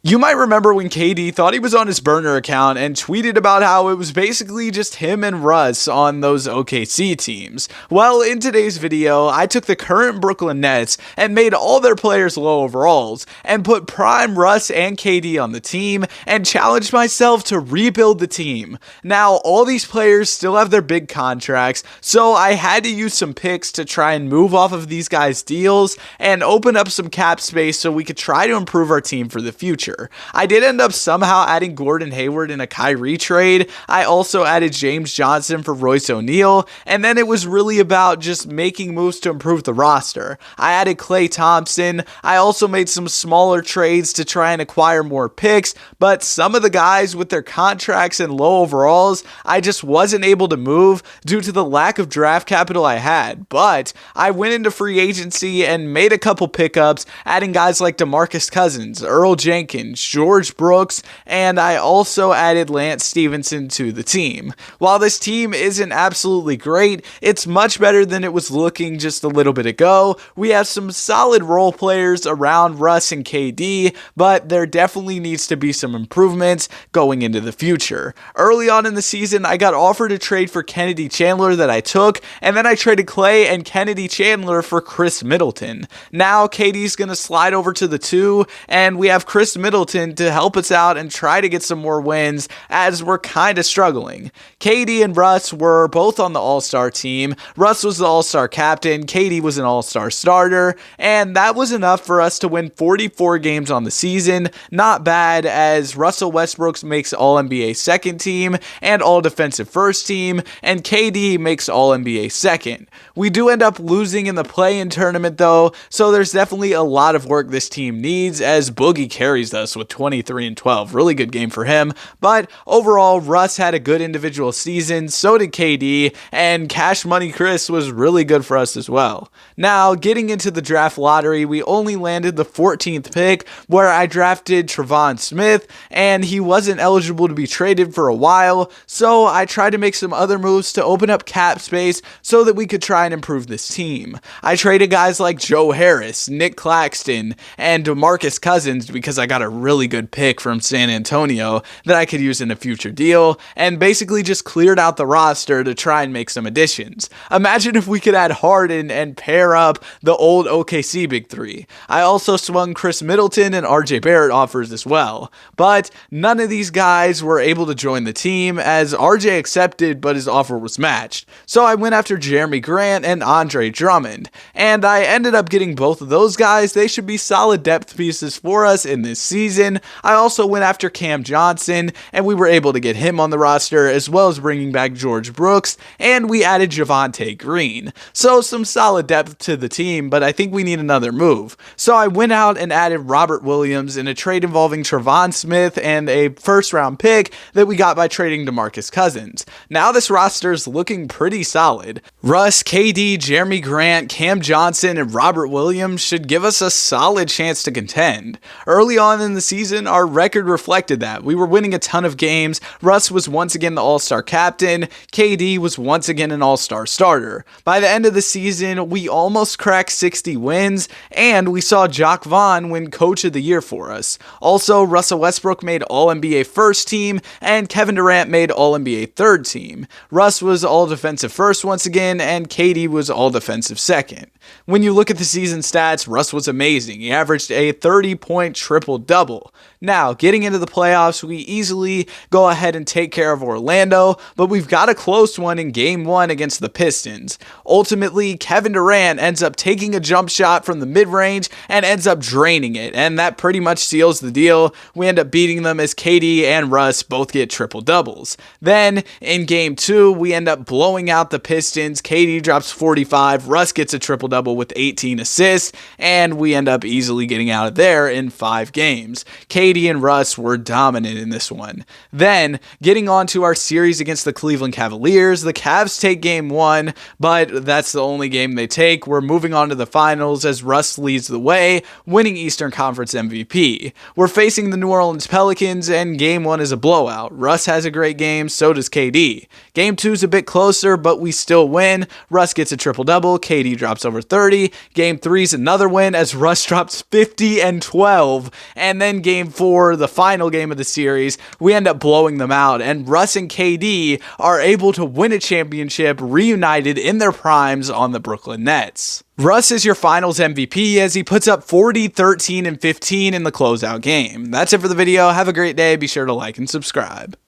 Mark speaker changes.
Speaker 1: You might remember when KD thought he was on his burner account and tweeted about how it was basically just him and Russ on those OKC teams. Well, in today's video, I took the current Brooklyn Nets and made all their players low overalls and put prime Russ and KD on the team and challenged myself to rebuild the team. Now, all these players still have their big contracts, so I had to use some picks to try and move off of these guys' deals and open up some cap space so we could try to improve our team for the future. I did end up somehow adding Gordon Hayward in a Kyrie trade. I also added James Johnson for Royce O'Neal, and then it was really about just making moves to improve the roster. I added Klay Thompson. I also made some smaller trades to try and acquire more picks, but some of the guys with their contracts and low overalls, I just wasn't able to move due to the lack of draft capital I had. But I went into free agency and made a couple pickups, adding guys like DeMarcus Cousins, Earl Jenkins, George Brooks, and I also added Lance Stevenson to the team. While this team isn't absolutely great, it's much better than it was looking just a little bit ago. We have some solid role players around Russ and KD, but there definitely needs to be some improvements going into the future. Early on in the season, I got offered a trade for Kennedy Chandler that I took, and then I traded Klay and Kennedy Chandler for Chris Middleton. Now KD's going to slide over to the 2, and we have Chris Middleton to help us out and try to get some more wins as we're kind of struggling. KD and Russ were both on the All-Star team. Russ was the All-Star captain, KD was an All-Star starter, and that was enough for us to win 44 games on the season. Not bad, as Russell Westbrook makes All-NBA second team and All-Defensive first team, and KD makes All-NBA second. We do end up losing in the play-in tournament though, so there's definitely a lot of work this team needs, as Boogie carries us with 23 and 12. Really good game for him. But overall, Russ had a good individual season, so did KD, and Cash Money Chris was really good for us as well. Now, getting into the draft lottery, we only landed the 14th pick, where I drafted Trevon Smith, and he wasn't eligible to be traded for a while, so I tried to make some other moves to open up cap space so that we could try and improve this team. I traded guys like Joe Harris, Nick Claxton, and DeMarcus Cousins because I got a really good pick from San Antonio that I could use in a future deal, and basically just cleared out the roster to try and make some additions. Imagine if we could add Harden and pair up the old OKC Big Three. I also swung Chris Middleton and RJ Barrett offers as well, but none of these guys were able to join the team, as RJ accepted but his offer was matched. So I went after Jeremy Grant and Andre Drummond, and I ended up getting both of those guys. They should be solid depth pieces for us in this season. I also went after Cam Johnson, and we were able to get him on the roster, as well as bringing back George Brooks, and we added Javonte Green. So some solid depth to the team, but I think we need another move. So I went out and added Robert Williams in a trade involving Trevon Smith and a first-round pick that we got by trading DeMarcus Cousins. Now this roster is looking pretty solid. Russ, KD, Jeremy Grant, Cam Johnson, and Robert Williams should give us a solid chance to contend. Early on in the season, our record reflected that. We were winning a ton of games. Russ was once again the All-Star captain. KD was once again an All-Star starter. By the end of the season, we almost cracked 60 wins, and we saw Jacque Vaughn win Coach of the Year for us. Also, Russell Westbrook made All-NBA first team, and Kevin Durant made All-NBA third team. Russ was All-Defensive first once again, and KD was All-Defensive second. When you look at the season stats, Russ was amazing. He averaged a 30-point triple-double. Now, getting into the playoffs, we easily go ahead and take care of Orlando, but we've got a close one in Game 1 against the Pistons. Ultimately, Kevin Durant ends up taking a jump shot from the mid-range and ends up draining it, and that pretty much seals the deal. We end up beating them as KD and Russ both get triple-doubles. Then, in Game 2, we end up blowing out the Pistons. KD drops 45, Russ gets a triple-double with 18 assists, and we end up easily getting out of there in 5 games. KD and Russ were dominant in this one. Then, getting on to our series against the Cleveland Cavaliers, the Cavs take Game 1, but that's the only game they take. We're moving on to the finals as Russ leads the way, winning Eastern Conference MVP. We're facing the New Orleans Pelicans, and Game 1 is a blowout. Russ has a great game, so does KD. Game 2 is a bit closer, but we still win. Russ gets a triple-double, KD drops over 30. Game 3's another win as Russ drops 50 and 12. And then game 4, the final game of the series, we end up blowing them out. And Russ and KD are able to win a championship reunited in their primes on the Brooklyn Nets. Russ is your finals MVP as he puts up 40, 13, and 15 in the closeout game. That's it for the video. Have a great day. Be sure to like and subscribe.